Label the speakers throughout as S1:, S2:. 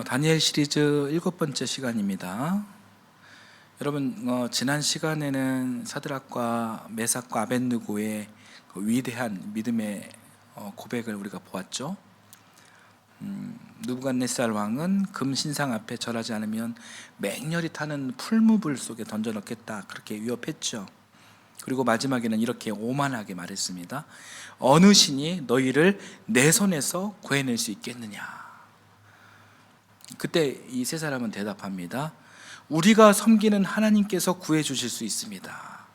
S1: 다니엘 시리즈 7번째 시간입니다. 여러분, 지난 시간에는 사드락과 메삭과 아벳느고의 그 위대한 믿음의 고백을 우리가 보았죠. 느부갓네살 왕은 금 신상 앞에 절하지 않으면 맹렬히 타는 풀무불 속에 던져 넣겠다, 그렇게 위협했죠. 그리고 마지막에는 이렇게 오만하게 말했습니다. 어느 신이 너희를 내 손에서 구해낼 수 있겠느냐. 그때 이 세 사람은 대답합니다. 우리가 섬기는 하나님께서 구해 주실 수 있습니다.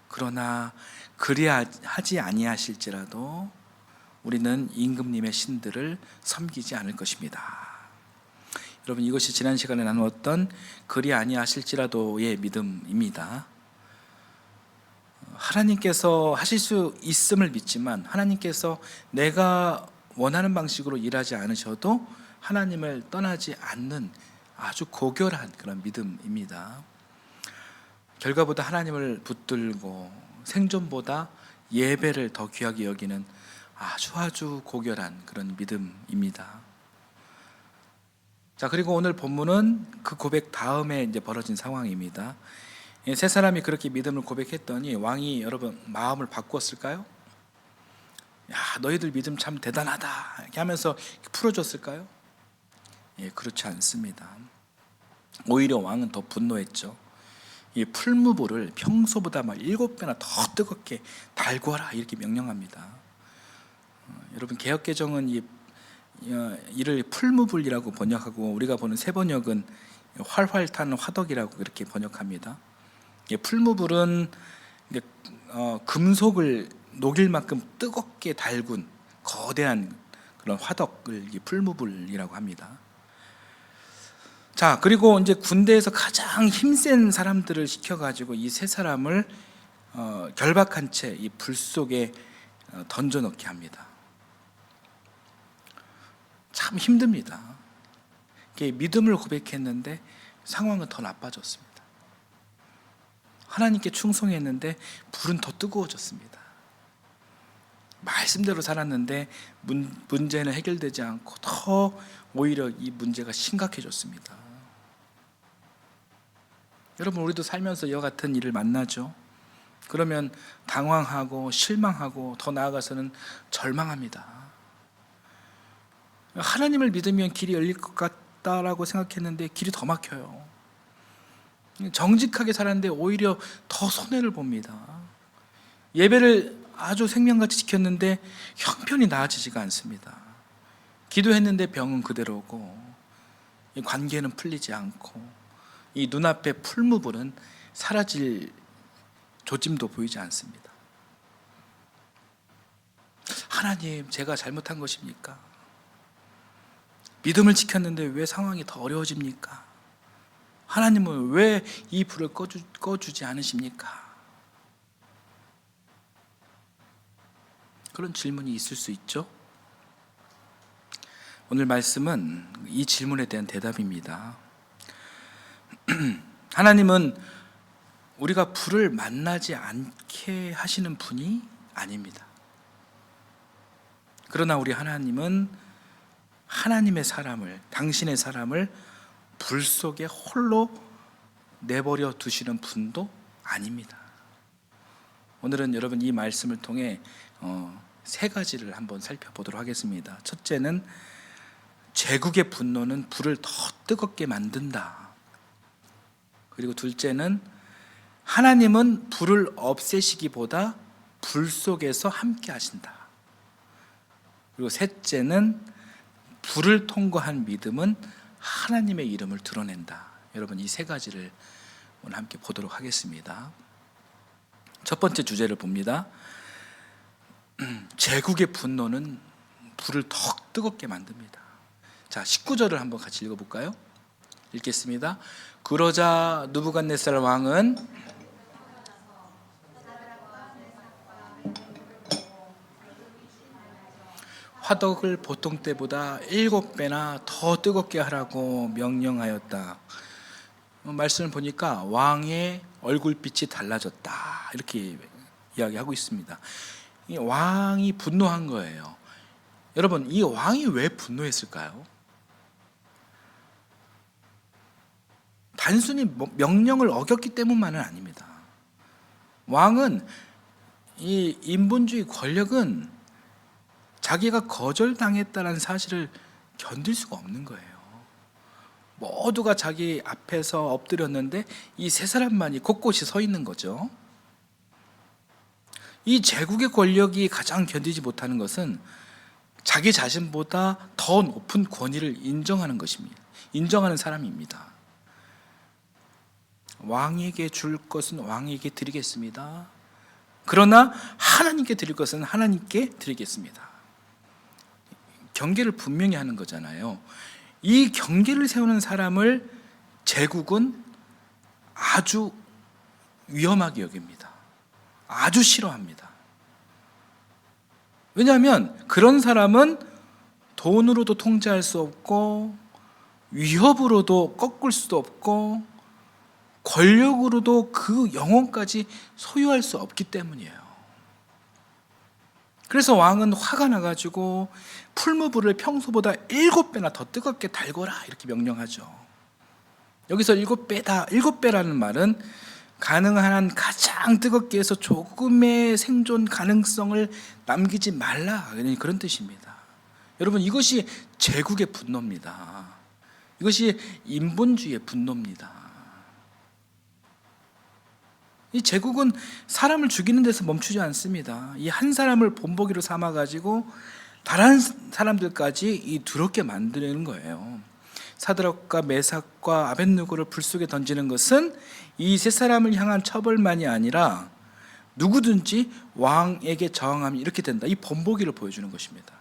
S1: 그러나 그리하지 아니하실지라도 우리는 임금님의 신들을 섬기지 않을 것입니다. 여러분, 이것이 지난 시간에 나누었던 그리 아니하실지라도의 믿음입니다. 하나님께서 하실 수 있음을 믿지만 하나님께서 내가 원하는 방식으로 일하지 않으셔도 하나님을 떠나지 않는 아주 고결한 그런 믿음입니다. 결과보다 하나님을 붙들고 생존보다 예배를 더 귀하게 여기는 아주 고결한 그런 믿음입니다. 자, 그리고 오늘 본문은 그 고백 다음에 이제 벌어진 상황입니다. 세 사람이 그렇게 믿음을 고백했더니 왕이 여러분 마음을 바꾸었을까요? 야, 너희들 믿음 참 대단하다 이렇게 하면서 풀어줬을까요? 그렇지 않습니다. 오히려 왕은 더 분노했죠. 이 풀무불을 평소보다 막 7배나 더 뜨겁게 달구어라 이렇게 명령합니다. 여러분, 개역개정은 이를 풀무불이라고 번역하고 우리가 보는 새 번역은 활활 타는 화덕이라고 그렇게 번역합니다. 풀무불은 금속을 녹일 만큼 뜨겁게 달군 거대한 그런 화덕을 풀무불이라고 합니다. 자, 그리고 이제 군대에서 가장 힘센 사람들을 시켜가지고 이 세 사람을 결박한 채 이 불 속에 던져 넣게 합니다. 참 힘듭니다. 믿음을 고백했는데 상황은 더 나빠졌습니다. 하나님께 충성했는데 불은 더 뜨거워졌습니다. 말씀대로 살았는데 문제는 해결되지 않고 더 오히려 이 문제가 심각해졌습니다. 여러분, 우리도 살면서 이와 같은 일을 만나죠. 그러면 당황하고 실망하고 더 나아가서는 절망합니다. 하나님을 믿으면 길이 열릴 것 같다라고 생각했는데 길이 더 막혀요. 정직하게 살았는데 오히려 더 손해를 봅니다. 예배를 아주 생명같이 지켰는데 형편이 나아지지가 않습니다. 기도했는데 병은 그대로고 관계는 풀리지 않고 이 눈앞에 풀무불은 사라질 조짐도 보이지 않습니다. 하나님, 제가 잘못한 것입니까? 믿음을 지켰는데 왜 상황이 더 어려워집니까? 하나님은 왜 이 불을 꺼주지 않으십니까? 그런 질문이 있을 수 있죠. 오늘 말씀은 이 질문에 대한 대답입니다. 하나님은 우리가 불을 만나지 않게 하시는 분이 아닙니다. 그러나 우리 하나님은 하나님의 사람을, 당신의 사람을 불 속에 홀로 내버려 두시는 분도 아닙니다. 오늘은 여러분 이 말씀을 통해 세 가지를 한번 살펴보도록 하겠습니다. 첫째는 제국의 분노는 불을 더 뜨겁게 만든다. 그리고 둘째는 하나님은 불을 없애시기보다 불 속에서 함께 하신다. 그리고 셋째는 불을 통과한 믿음은 하나님의 이름을 드러낸다. 여러분, 이 세 가지를 오늘 함께 보도록 하겠습니다. 첫 번째 주제를 봅니다. 제국의 분노는 불을 더 뜨겁게 만듭니다. 자, 19절을 한번 같이 읽어볼까요? 읽겠습니다. 그러자 느부갓네살 왕은 화덕을 보통 때보다 7배나 더 뜨겁게 하라고 명령하였다. 말씀을 보니까 왕의 얼굴빛이 달라졌다, 이렇게 이야기하고 있습니다. 이 왕이 분노한 거예요. 여러분, 이 왕이 왜 분노했을까요? 단순히 명령을 어겼기 때문만은 아닙니다. 왕은, 이 인본주의 권력은 자기가 거절당했다는 사실을 견딜 수가 없는 거예요. 모두가 자기 앞에서 엎드렸는데 이 세 사람만이 곳곳이 서 있는 거죠. 이 제국의 권력이 가장 견디지 못하는 것은 자기 자신보다 더 높은 권위를 인정하는 것입니다. 인정하는 사람입니다. 왕에게 줄 것은 왕에게 드리겠습니다. 그러나 하나님께 드릴 것은 하나님께 드리겠습니다. 경계를 분명히 하는 거잖아요. 이 경계를 세우는 사람을 제국은 아주 위험하게 여깁니다. 아주 싫어합니다. 왜냐하면 그런 사람은 돈으로도 통제할 수 없고, 위협으로도 꺾을 수도 없고, 권력으로도 그 영혼까지 소유할 수 없기 때문이에요. 그래서 왕은 화가 나가지고 풀무불을 평소보다 7배나 더 뜨겁게 달궈라 이렇게 명령하죠. 여기서 7배다, 7배라는 말은 가능한 한 가장 뜨겁게 해서 조금의 생존 가능성을 남기지 말라, 그런 뜻입니다. 여러분, 이것이 제국의 분노입니다. 이것이 인본주의의 분노입니다. 이 제국은 사람을 죽이는 데서 멈추지 않습니다. 이 한 사람을 본보기로 삼아가지고 다른 사람들까지 이 두렵게 만드는 거예요. 사드락과 메삭과 아벳느고를 불 속에 던지는 것은 이 세 사람을 향한 처벌만이 아니라 누구든지 왕에게 저항하면 이렇게 된다, 이 본보기를 보여주는 것입니다.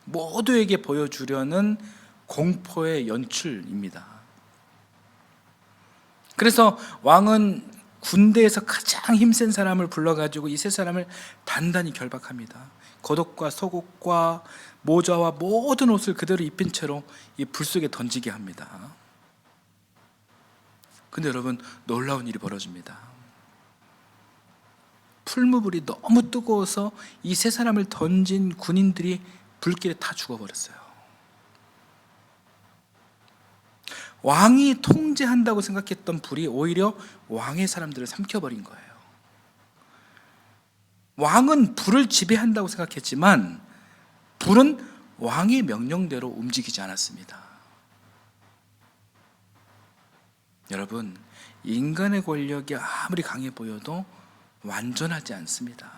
S1: 모두에게 보여주려는 공포의 연출입니다. 그래서 왕은 군대에서 가장 힘센 사람을 불러가지고 이 세 사람을 단단히 결박합니다. 겉옷과 속옷과 모자와 모든 옷을 그대로 입힌 채로 이 불 속에 던지게 합니다. 근데 여러분, 놀라운 일이 벌어집니다. 풀무불이 너무 뜨거워서 이 세 사람을 던진 군인들이 불길에 다 죽어버렸어요. 왕이 통제한다고 생각했던 불이 오히려 왕의 사람들을 삼켜버린 거예요. 왕은 불을 지배한다고 생각했지만 불은 왕의 명령대로 움직이지 않았습니다. 여러분, 인간의 권력이 아무리 강해 보여도 완전하지 않습니다.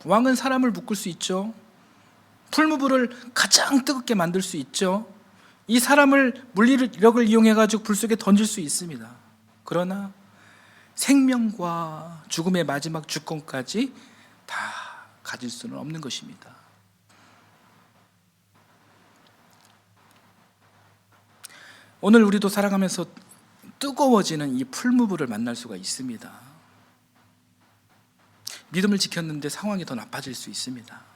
S1: 왕은 사람을 묶을 수 있죠. 풀무불을 가장 뜨겁게 만들 수 있죠. 이 사람을 물리력을 이용해가지고 불 속에 던질 수 있습니다. 그러나 생명과 죽음의 마지막 주권까지 다 가질 수는 없는 것입니다. 오늘 우리도 살아가면서 뜨거워지는 이 풀무불을 만날 수가 있습니다. 믿음을 지켰는데 상황이 더 나빠질 수 있습니다.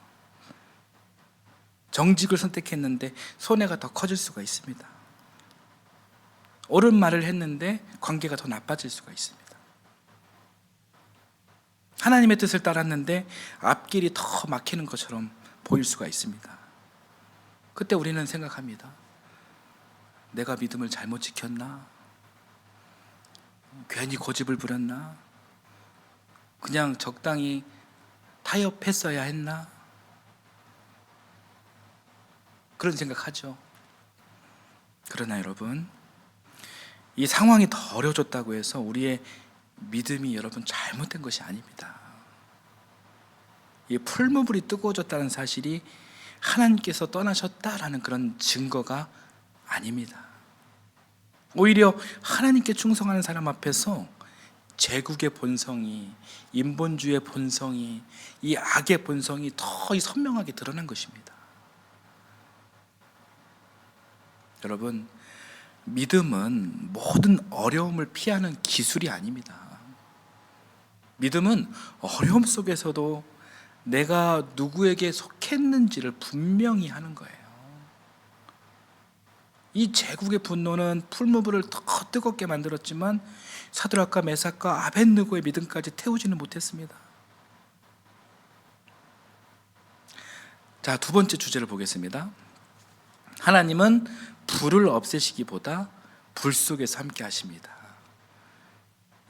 S1: 정직을 선택했는데 손해가 더 커질 수가 있습니다. 옳은 말을 했는데 관계가 더 나빠질 수가 있습니다. 하나님의 뜻을 따랐는데 앞길이 더 막히는 것처럼 보일 수가 있습니다. 그때 우리는 생각합니다. 내가 믿음을 잘못 지켰나? 괜히 고집을 부렸나? 그냥 적당히 타협했어야 했나? 그런 생각하죠. 그러나 여러분, 이 상황이 더 어려워졌다고 해서 우리의 믿음이 여러분 잘못된 것이 아닙니다. 이 풀무불이 뜨거워졌다는 사실이 하나님께서 떠나셨다라는 그런 증거가 아닙니다. 오히려 하나님께 충성하는 사람 앞에서 제국의 본성이, 인본주의의 본성이, 이 악의 본성이 더 선명하게 드러난 것입니다. 여러분, 믿음은 모든 어려움을 피하는 기술이 아닙니다. 믿음은 어려움 속에서도 내가 누구에게 속했는지를 분명히 하는 거예요. 이 제국의 분노는 풀무불을 더 뜨겁게 만들었지만 사드락과 메삭과 아벳느고의 믿음까지 태우지는 못했습니다. 자, 두 번째 주제를 보겠습니다. 하나님은 불을 없애시기보다 불 속에서 함께 하십니다.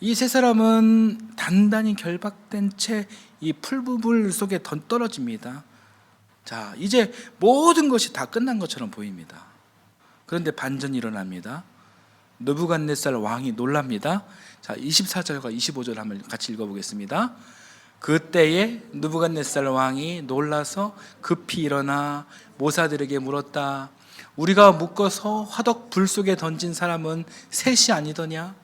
S1: 이 세 사람은 단단히 결박된 채 이 풀부불 속에 떨어집니다. 자, 이제 모든 것이 다 끝난 것처럼 보입니다. 그런데 반전이 일어납니다. 느부갓네살 왕이 놀랍니다. 자, 24절과 25절 한번 같이 읽어보겠습니다. 그때에 느부갓네살 왕이 놀라서 급히 일어나 모사들에게 물었다. 우리가 묶어서 화덕 불 속에 던진 사람은 셋이 아니더냐?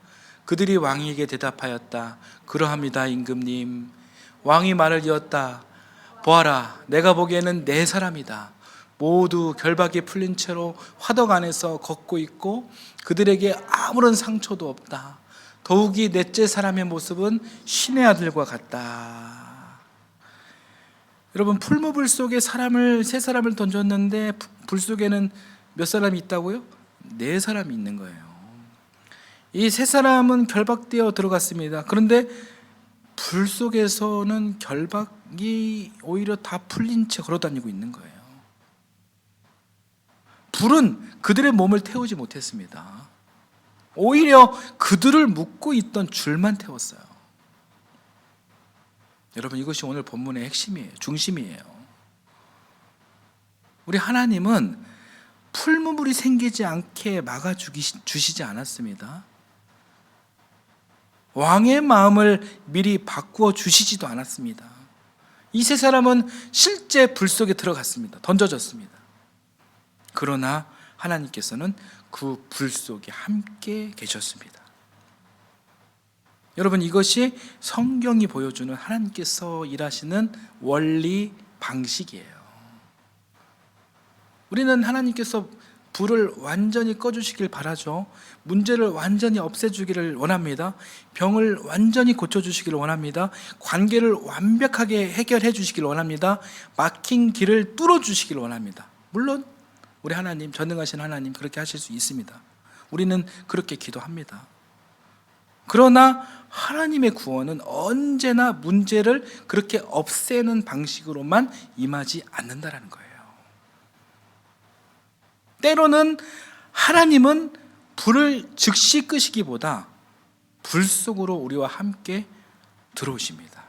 S1: 그들이 왕에게 대답하였다. 그러합니다, 임금님. 왕이 말을 이었다. 보아라, 내가 보기에는 네 사람이다. 모두 결박이 풀린 채로 화덕 안에서 걷고 있고 그들에게 아무런 상처도 없다. 더욱이 넷째 사람의 모습은 신의 아들과 같다. 여러분, 풀무불 속에 세 사람을 던졌는데 불 속에는 몇 사람이 있다고요? 네 사람이 있는 거예요. 이 세 사람은 결박되어 들어갔습니다. 그런데 불 속에서는 결박이 오히려 다 풀린 채 걸어다니고 있는 거예요. 불은 그들의 몸을 태우지 못했습니다. 오히려 그들을 묶고 있던 줄만 태웠어요. 여러분, 이것이 오늘 본문의 핵심이에요. 중심이에요. 우리 하나님은 풀무불이 생기지 않게 막아주시지 않았습니다. 왕의 마음을 미리 바꾸어 주시지도 않았습니다. 이 세 사람은 실제 불 속에 들어갔습니다. 던져졌습니다. 그러나 하나님께서는 그 불 속에 함께 계셨습니다. 여러분, 이것이 성경이 보여주는 하나님께서 일하시는 원리 방식이에요. 우리는 하나님께서 불을 완전히 꺼주시길 바라죠. 문제를 완전히 없애주기를 원합니다. 병을 완전히 고쳐주시기를 원합니다. 관계를 완벽하게 해결해 주시길 원합니다. 막힌 길을 뚫어주시길 원합니다. 물론 우리 하나님, 전능하신 하나님 그렇게 하실 수 있습니다. 우리는 그렇게 기도합니다. 그러나 하나님의 구원은 언제나 문제를 그렇게 없애는 방식으로만 임하지 않는다라는 거예요. 때로는 하나님은 불을 즉시 끄시기보다 불 속으로 우리와 함께 들어오십니다.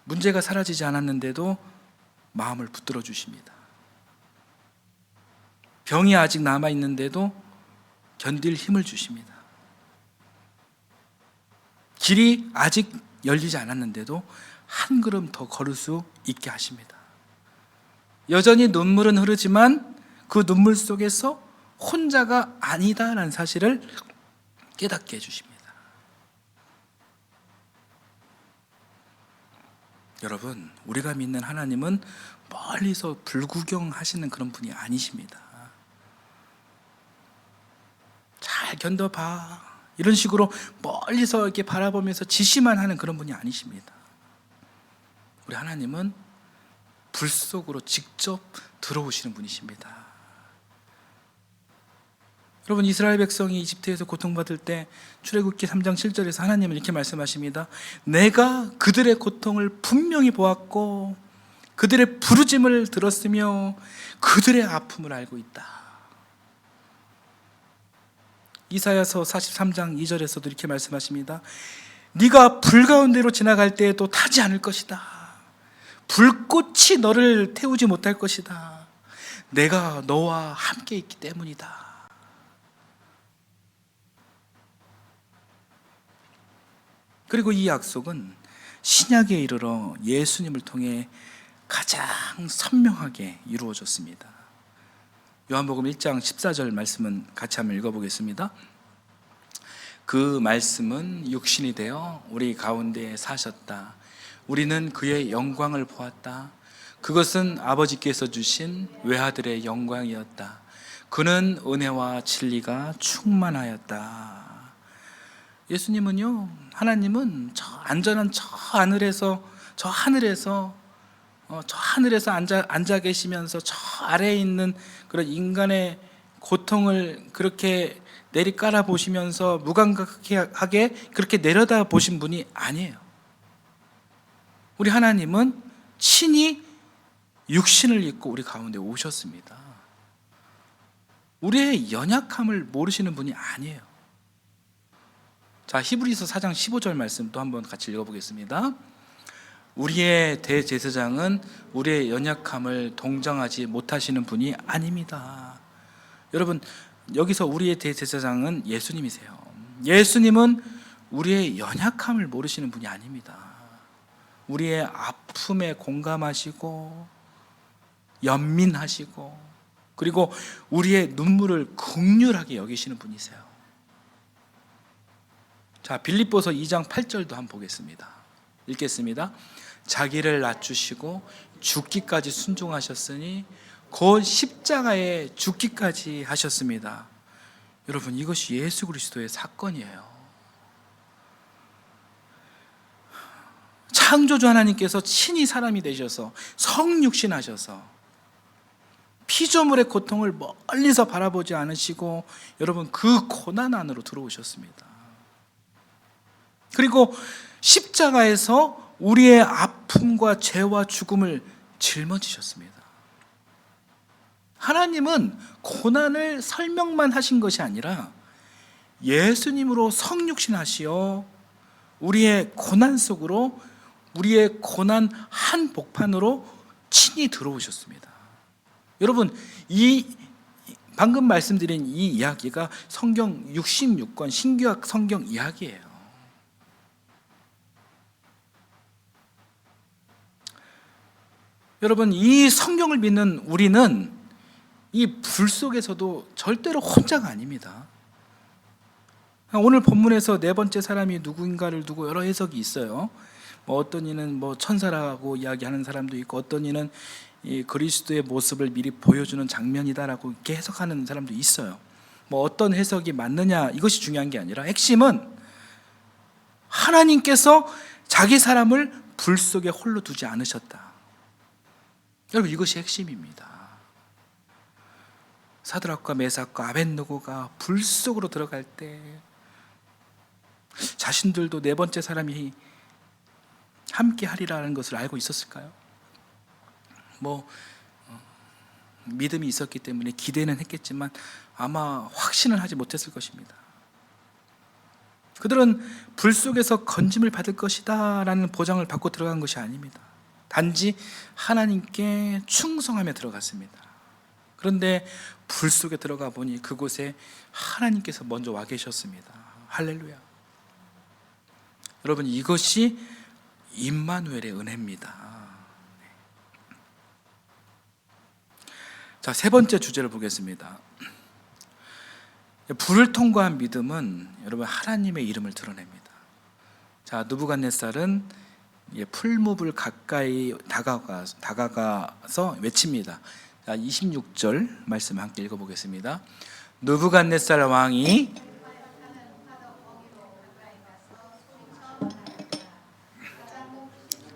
S1: 문제가 사라지지 않았는데도 마음을 붙들어 주십니다. 병이 아직 남아있는데도 견딜 힘을 주십니다. 길이 아직 열리지 않았는데도 한 걸음 더 걸을 수 있게 하십니다. 여전히 눈물은 흐르지만 그 눈물 속에서 혼자가 아니다라는 사실을 깨닫게 해주십니다. 여러분, 우리가 믿는 하나님은 멀리서 불구경하시는 그런 분이 아니십니다. 잘 견뎌봐, 이런 식으로 멀리서 이렇게 바라보면서 지시만 하는 그런 분이 아니십니다. 우리 하나님은 불 속으로 직접 들어오시는 분이십니다. 여러분, 이스라엘 백성이 이집트에서 고통받을 때 출애굽기 3장 7절에서 하나님은 이렇게 말씀하십니다. 내가 그들의 고통을 분명히 보았고 그들의 부르짐을 들었으며 그들의 아픔을 알고 있다. 이사야서 43장 2절에서도 이렇게 말씀하십니다. 네가 불 가운데로 지나갈 때에도 타지 않을 것이다. 불꽃이 너를 태우지 못할 것이다. 내가 너와 함께 있기 때문이다. 그리고 이 약속은 신약에 이르러 예수님을 통해 가장 선명하게 이루어졌습니다. 요한복음 1장 14절 말씀은 같이 한번 읽어보겠습니다. 그 말씀은 육신이 되어 우리 가운데 사셨다. 우리는 그의 영광을 보았다. 그것은 아버지께서 주신 외아들의 영광이었다. 그는 은혜와 진리가 충만하였다. 예수님은요, 하나님은 저 안전한 저 하늘에서 앉아 계시면서 저 아래에 있는 그런 인간의 고통을 그렇게 내리깔아 보시면서 무감각하게 그렇게 내려다 보신 분이 아니에요. 우리 하나님은 친히 육신을 입고 우리 가운데 오셨습니다. 우리의 연약함을 모르시는 분이 아니에요. 자, 히브리서 4장 15절 말씀 또 한번 같이 읽어보겠습니다. 우리의 대제사장은 우리의 연약함을 동정하지 못하시는 분이 아닙니다. 여러분, 여기서 우리의 대제사장은 예수님이세요. 예수님은 우리의 연약함을 모르시는 분이 아닙니다. 우리의 아픔에 공감하시고 연민하시고 그리고 우리의 눈물을 긍휼하게 여기시는 분이세요. 자, 빌립보서 2장 8절도 한번 보겠습니다. 읽겠습니다. 자기를 낮추시고 죽기까지 순종하셨으니 곧 십자가에 죽기까지 하셨습니다. 여러분, 이것이 예수 그리스도의 사건이에요. 창조주 하나님께서 친히 사람이 되셔서 성육신하셔서 피조물의 고통을 멀리서 바라보지 않으시고 여러분, 그 고난 안으로 들어오셨습니다. 그리고 십자가에서 우리의 아픔과 죄와 죽음을 짊어지셨습니다. 하나님은 고난을 설명만 하신 것이 아니라 예수님으로 성육신하시어 우리의 고난 속으로, 우리의 고난 한복판으로 친히 들어오셨습니다. 여러분, 이 방금 말씀드린 이 이야기가 성경 66권 신구약 성경 이야기예요. 여러분, 이 성경을 믿는 우리는 이 불 속에서도 절대로 혼자가 아닙니다. 오늘 본문에서 네 번째 사람이 누구인가를 두고 여러 해석이 있어요. 어떤 이는 천사라고 이야기하는 사람도 있고, 어떤 이는 이 그리스도의 모습을 미리 보여주는 장면이다라고 이렇게 해석하는 사람도 있어요. 어떤 해석이 맞느냐, 이것이 중요한 게 아니라 핵심은 하나님께서 자기 사람을 불 속에 홀로 두지 않으셨다. 여러분, 이것이 핵심입니다. 사드락과 메삭과 아벳느고가 불 속으로 들어갈 때 자신들도 네 번째 사람이 함께 하리라는 것을 알고 있었을까요? 믿음이 있었기 때문에 기대는 했겠지만 아마 확신을 하지 못했을 것입니다. 그들은 불 속에서 건짐을 받을 것이다 라는 보장을 받고 들어간 것이 아닙니다. 단지 하나님께 충성하며 들어갔습니다. 그런데 불 속에 들어가 보니 그곳에 하나님께서 먼저 와 계셨습니다. 할렐루야. 여러분, 이것이 임마누엘의 은혜입니다. 자, 세 번째 주제를 보겠습니다. 불을 통과한 믿음은 여러분 하나님의 이름을 드러냅니다. 자, 느부갓네살은 풀무불 가까이 다가가서 외칩니다. 자, 26절 말씀 함께 읽어보겠습니다. 느부갓네살 왕이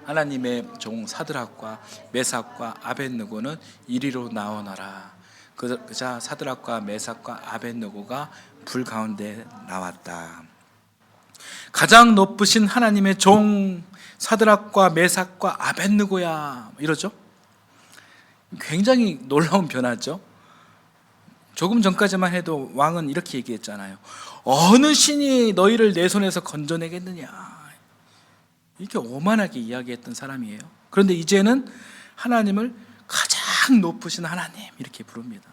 S1: 하나님의 종 사드락과 메삭과 아벳느고는 이리로 나오너라. 그자 사드락과 메삭과 아벳느고가 불 가운데 나왔다. 가장 높으신 하나님의 종 사드락과 메삭과 아벳느고야, 이러죠. 굉장히 놀라운 변화죠. 조금 전까지만 해도 왕은 이렇게 얘기했잖아요. 어느 신이 너희를 내 손에서 건져내겠느냐, 이렇게 오만하게 이야기했던 사람이에요. 그런데 이제는 하나님을 가장 높으신 하나님 이렇게 부릅니다.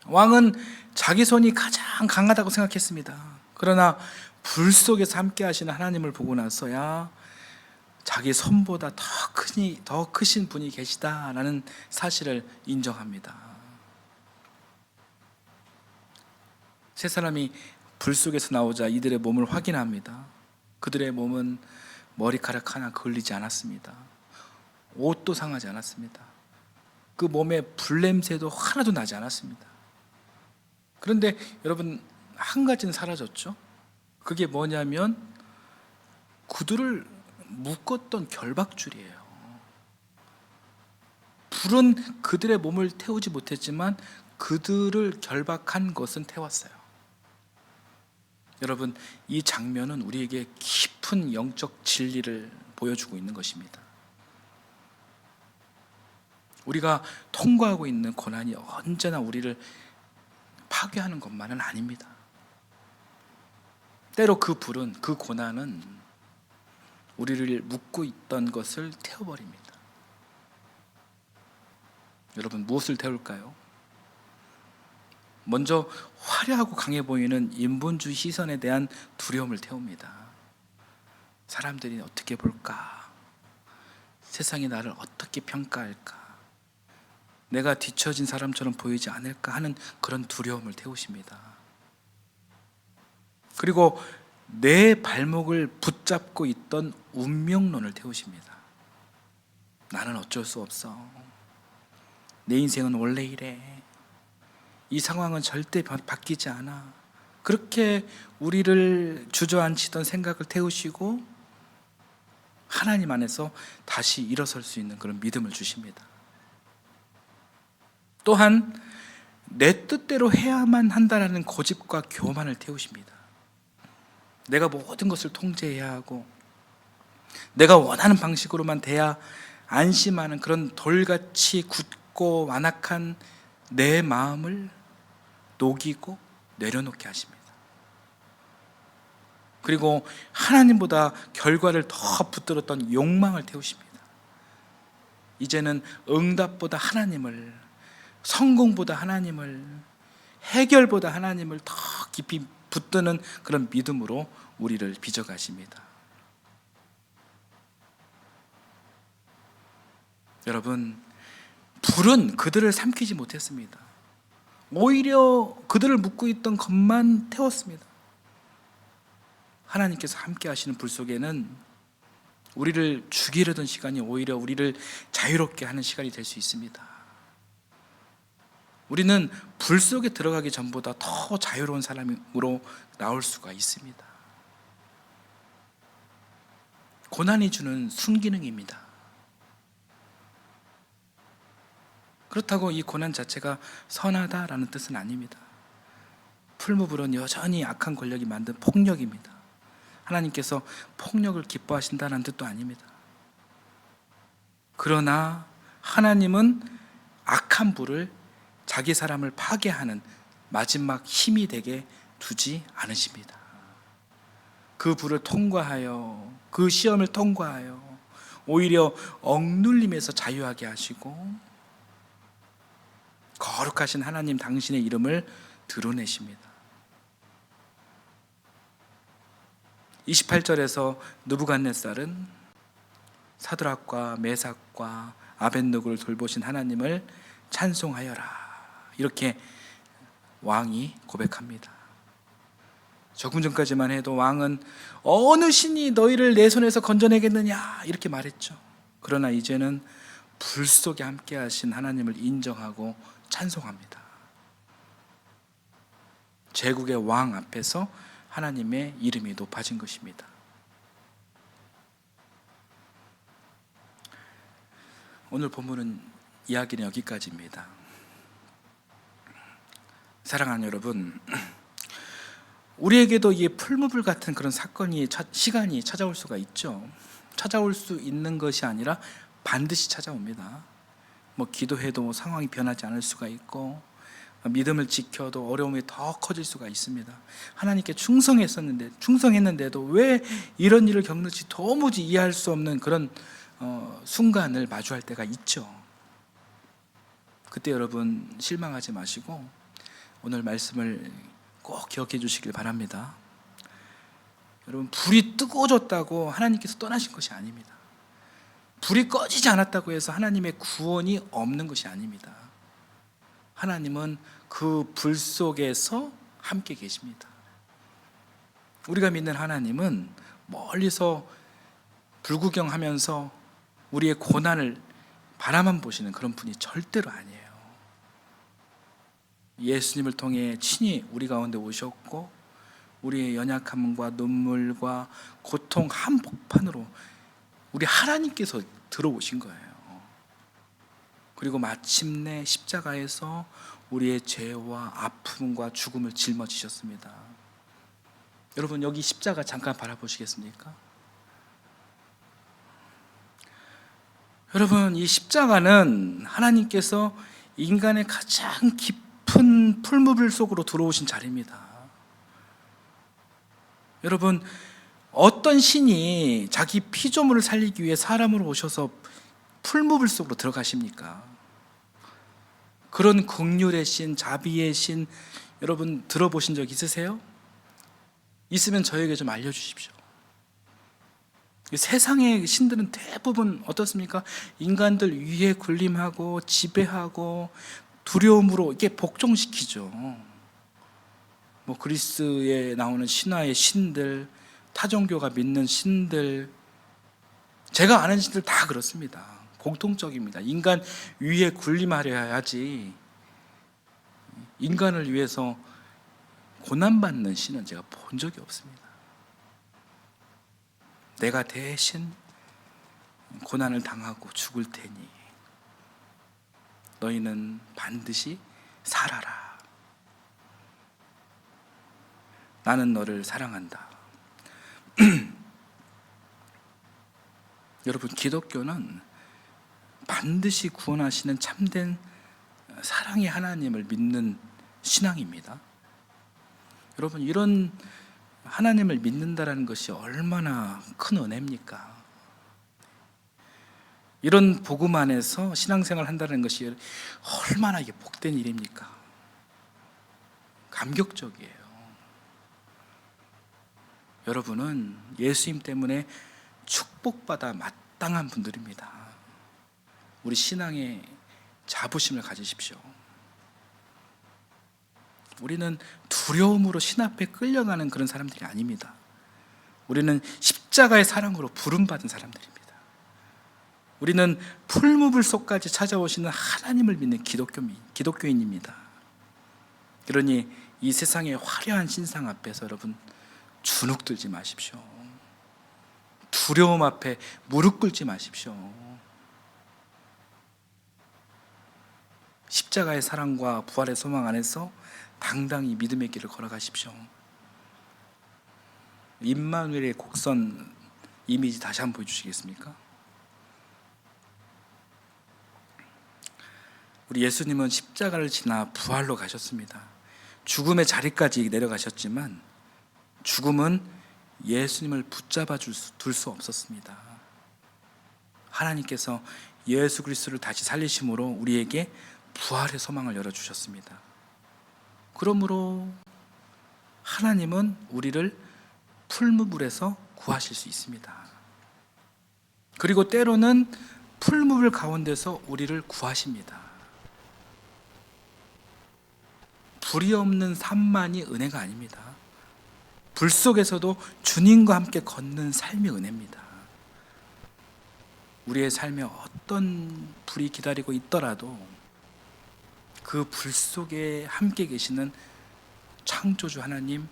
S1: 왕은 자기 손이 가장 강하다고 생각했습니다. 그러나 불 속에서 함께 하시는 하나님을 보고 나서야 자기 손보다 더 크신 분이 계시다라는 사실을 인정합니다. 세 사람이 불 속에서 나오자 이들의 몸을 확인합니다. 그들의 몸은 머리카락 하나 걸리지 않았습니다. 옷도 상하지 않았습니다. 그 몸에 불냄새도 하나도 나지 않았습니다. 그런데 여러분, 한 가지는 사라졌죠. 그게 뭐냐면 구두를 묶었던 결박줄이에요. 불은 그들의 몸을 태우지 못했지만 그들을 결박한 것은 태웠어요. 여러분, 이 장면은 우리에게 깊은 영적 진리를 보여주고 있는 것입니다. 우리가 통과하고 있는 고난이 언제나 우리를 파괴하는 것만은 아닙니다. 때로 그 불은, 그 고난은 우리를 묶고 있던 것을 태워버립니다. 여러분, 무엇을 태울까요? 먼저 화려하고 강해 보이는 인본주의 시선에 대한 두려움을 태웁니다. 사람들이 어떻게 볼까? 세상이 나를 어떻게 평가할까? 내가 뒤처진 사람처럼 보이지 않을까 하는 그런 두려움을 태우십니다. 그리고 내 발목을 붙잡고 있던 운명론을 태우십니다. 나는 어쩔 수 없어. 내 인생은 원래 이래. 이 상황은 절대 바뀌지 않아. 그렇게 우리를 주저앉히던 생각을 태우시고 하나님 안에서 다시 일어설 수 있는 그런 믿음을 주십니다. 또한 내 뜻대로 해야만 한다라는 고집과 교만을 태우십니다. 내가 모든 것을 통제해야 하고 내가 원하는 방식으로만 돼야 안심하는 그런 돌같이 굳고 완악한 내 마음을 녹이고 내려놓게 하십니다. 그리고 하나님보다 결과를 더 붙들었던 욕망을 태우십니다. 이제는 응답보다 하나님을, 성공보다 하나님을, 해결보다 하나님을 더 깊이 붙드는 그런 믿음으로 우리를 빚어가십니다. 여러분, 불은 그들을 삼키지 못했습니다. 오히려 그들을 묶고 있던 것만 태웠습니다. 하나님께서 함께 하시는 불 속에는 우리를 죽이려던 시간이 오히려 우리를 자유롭게 하는 시간이 될 수 있습니다. 우리는 불 속에 들어가기 전보다 더 자유로운 사람으로 나올 수가 있습니다. 고난이 주는 순기능입니다. 그렇다고 이 고난 자체가 선하다라는 뜻은 아닙니다. 풀무불은 여전히 악한 권력이 만든 폭력입니다. 하나님께서 폭력을 기뻐하신다는 뜻도 아닙니다. 그러나 하나님은 악한 불을 자기 사람을 파괴하는 마지막 힘이 되게 두지 않으십니다. 그 불을 통과하여, 그 시험을 통과하여 오히려 억눌림에서 자유하게 하시고 거룩하신 하나님 당신의 이름을 드러내십니다. 28절에서 느부갓네살은 사드락과 메삭과 아벳느고를 돌보신 하나님을 찬송하여라, 이렇게 왕이 고백합니다. 조금 전까지만 해도 왕은 어느 신이 너희를 내 손에서 건져내겠느냐 이렇게 말했죠. 그러나 이제는 불 속에 함께 하신 하나님을 인정하고 찬송합니다. 제국의 왕 앞에서 하나님의 이름이 높아진 것입니다. 오늘 본문은 이야기는 여기까지입니다. 사랑하는 여러분, 우리에게도 이 풀무불 같은 그런 사건이, 시간이 찾아올 수가 있죠. 찾아올 수 있는 것이 아니라 반드시 찾아옵니다. 기도해도 상황이 변하지 않을 수가 있고, 믿음을 지켜도 어려움이 더 커질 수가 있습니다. 하나님께 충성했는데도 왜 이런 일을 겪는지 도무지 이해할 수 없는 그런 순간을 마주할 때가 있죠. 그때 여러분 실망하지 마시고 오늘 말씀을 꼭 기억해 주시길 바랍니다. 여러분, 불이 뜨거워졌다고 하나님께서 떠나신 것이 아닙니다. 불이 꺼지지 않았다고 해서 하나님의 구원이 없는 것이 아닙니다. 하나님은 그 불 속에서 함께 계십니다. 우리가 믿는 하나님은 멀리서 불구경하면서 우리의 고난을 바라만 보시는 그런 분이 절대로 아니에요. 예수님을 통해 친히 우리 가운데 오셨고 우리의 연약함과 눈물과 고통 한복판으로 우리 하나님께서 들어오신 거예요. 그리고 마침내 십자가에서 우리의 죄와 아픔과 죽음을 짊어지셨습니다. 여러분, 여기 십자가 잠깐 바라보시겠습니까? 여러분, 이 십자가는 하나님께서 인간의 가장 깊은 깊은 풀무불 속으로 들어오신 자리입니다. 여러분, 어떤 신이 자기 피조물을 살리기 위해 사람으로 오셔서 풀무불 속으로 들어가십니까? 그런 긍휼의 신, 자비의 신, 여러분 들어보신 적 있으세요? 있으면 저에게 좀 알려주십시오. 세상의 신들은 대부분 어떻습니까? 인간들 위에 군림하고 지배하고 두려움으로 이렇게 복종시키죠. 뭐 그리스에 나오는 신화의 신들, 타종교가 믿는 신들, 제가 아는 신들 다 그렇습니다. 공통적입니다. 인간 위에 군림하려 해야지 인간을 위해서 고난받는 신은 제가 본 적이 없습니다. 내가 대신 고난을 당하고 죽을 테니 너희는 반드시 살아라. 나는 너를 사랑한다. 여러분, 기독교는 반드시 구원하시는 참된 사랑의 하나님을 믿는 신앙입니다. 여러분, 이런 하나님을 믿는다라는 것이 얼마나 큰 은혜입니까? 이런 복음 안에서 신앙생활을 한다는 것이 얼마나 이게 복된 일입니까? 감격적이에요. 여러분은 예수님 때문에 축복받아 마땅한 분들입니다. 우리 신앙의 자부심을 가지십시오. 우리는 두려움으로 신 앞에 끌려가는 그런 사람들이 아닙니다. 우리는 십자가의 사랑으로 부름받은 사람들입니다. 우리는 풀무불 속까지 찾아오시는 하나님을 믿는 기독교인입니다. 그러니 이 세상의 화려한 신상 앞에서 여러분 주눅들지 마십시오. 두려움 앞에 무릎 꿇지 마십시오. 십자가의 사랑과 부활의 소망 안에서 당당히 믿음의 길을 걸어가십시오. 임마누엘의 곡선 이미지 다시 한번 보여주시겠습니까? 우리 예수님은 십자가를 지나 부활로 가셨습니다. 죽음의 자리까지 내려가셨지만 죽음은 예수님을 붙잡아 둘 수 없었습니다. 하나님께서 예수 그리스도를 다시 살리심으로 우리에게 부활의 소망을 열어주셨습니다. 그러므로 하나님은 우리를 풀무불에서 구하실 수 있습니다. 그리고 때로는 풀무불 가운데서 우리를 구하십니다. 불이 없는 삶만이 은혜가 아닙니다. 불 속에서도 주님과 함께 걷는 삶이 은혜입니다. 우리의 삶에 어떤 불이 기다리고 있더라도 그 불 속에 함께 계시는 창조주 하나님,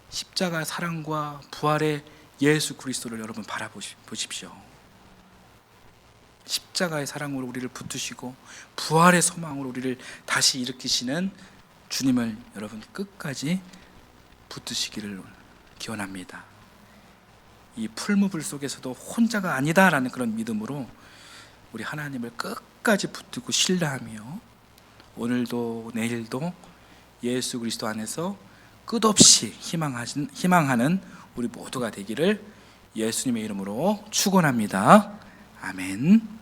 S1: 십자가 사랑과 부활의 예수 그리스도를 여러분 바라보십시오. 십자가의 사랑으로 우리를 붙드시고 부활의 소망으로 우리를 다시 일으키시는 주님을 여러분 끝까지 붙드시기를 기원합니다. 이 풀무불 속에서도 혼자가 아니다라는 그런 믿음으로 우리 하나님을 끝까지 붙들고 신뢰하며 오늘도 내일도 예수 그리스도 안에서 끝없이 희망하는 우리 모두가 되기를 예수님의 이름으로 축원합니다. 아멘.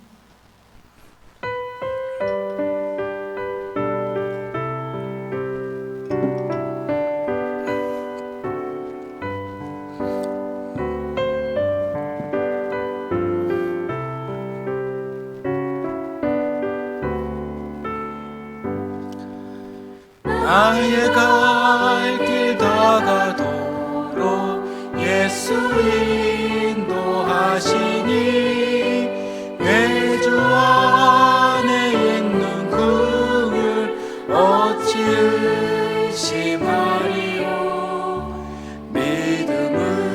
S1: 나의 갈 길 다가도록 예수 인도하시니 외주 안에 있는 그를 어찌 의심하리요. 믿음으로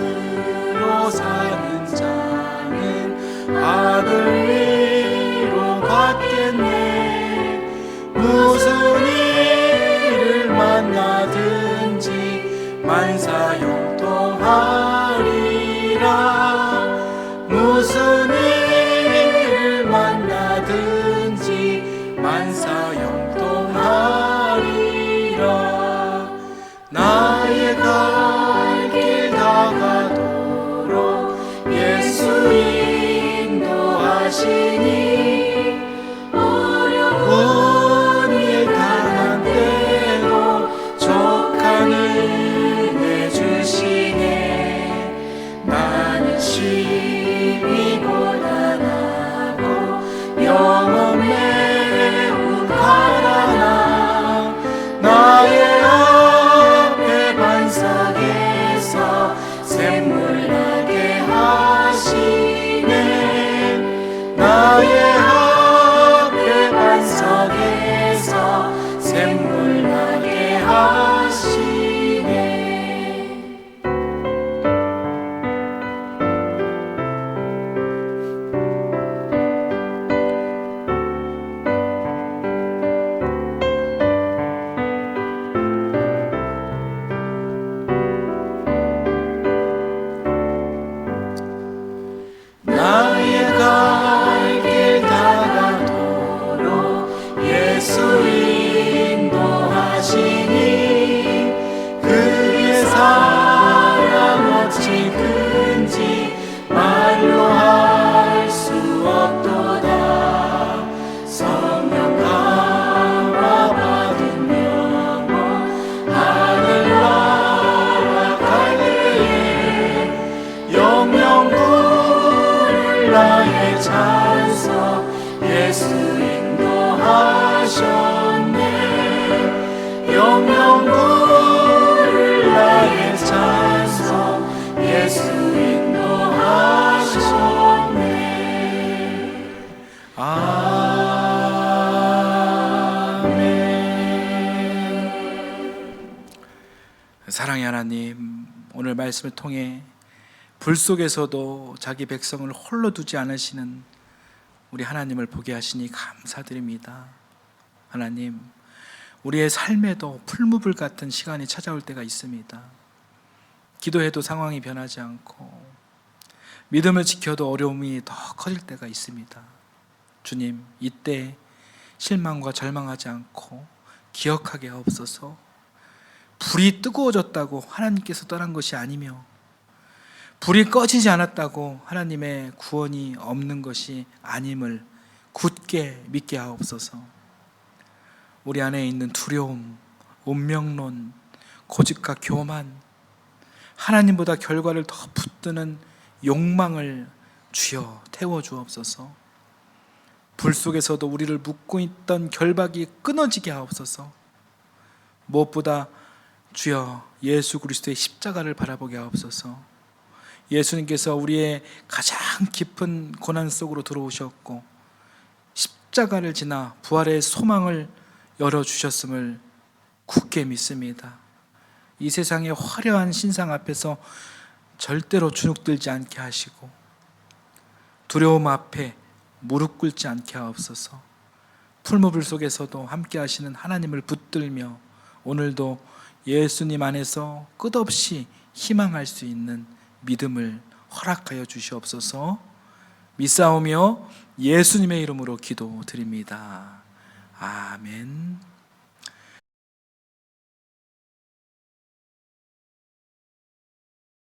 S1: 사는 자는 악을 위로 받겠네. 무슨 만나든지 만사형통하리라.
S2: 인도하시니 어려운 일 당한 때도 족한 은혜 주시네. 나는 심히 고단하고 영혼 매우 가난하 나의 앞에 반석에서 샘물 나게 하시네. 나의 앞에 반석에서 샘물 나게 하시네. 나의 갈 길 다가도록 예수 인도하시니 그의 사랑 어찌 큰지 말로 할 수 없도다. 성령 감화 받은 영혼 하늘나라 갈 때에 영영 나의 찬송 예수 인도하셨네. 영영 부를 나의 찬송 예수 인도하셨네.
S1: 아멘. 사랑의 하나님, 오늘 말씀을 통해 불 속에서도 자기 백성을 홀로 두지 않으시는 우리 하나님을 보게 하시니 감사드립니다. 하나님, 우리의 삶에도 풀무불 같은 시간이 찾아올 때가 있습니다. 기도해도 상황이 변하지 않고 믿음을 지켜도 어려움이 더 커질 때가 있습니다. 주님, 이때 실망과 절망하지 않고 기억하게 하옵소서. 불이 뜨거워졌다고 하나님께서 떠난 것이 아니며 불이 꺼지지 않았다고 하나님의 구원이 없는 것이 아님을 굳게 믿게 하옵소서. 우리 안에 있는 두려움, 운명론, 고집과 교만, 하나님보다 결과를 더 붙드는 욕망을 주여 태워주옵소서. 불 속에서도 우리를 묶고 있던 결박이 끊어지게 하옵소서. 무엇보다 주여 예수 그리스도의 십자가를 바라보게 하옵소서. 예수님께서 우리의 가장 깊은 고난 속으로 들어오셨고 십자가를 지나 부활의 소망을 열어주셨음을 굳게 믿습니다. 이 세상의 화려한 신상 앞에서 절대로 주눅들지 않게 하시고 두려움 앞에 무릎 꿇지 않게 하옵소서. 풀무불 속에서도 함께 하시는 하나님을 붙들며 오늘도 예수님 안에서 끝없이 희망할 수 있는 믿음을 허락하여 주시옵소서. 믿사오며 예수님의 이름으로 기도드립니다. 아멘.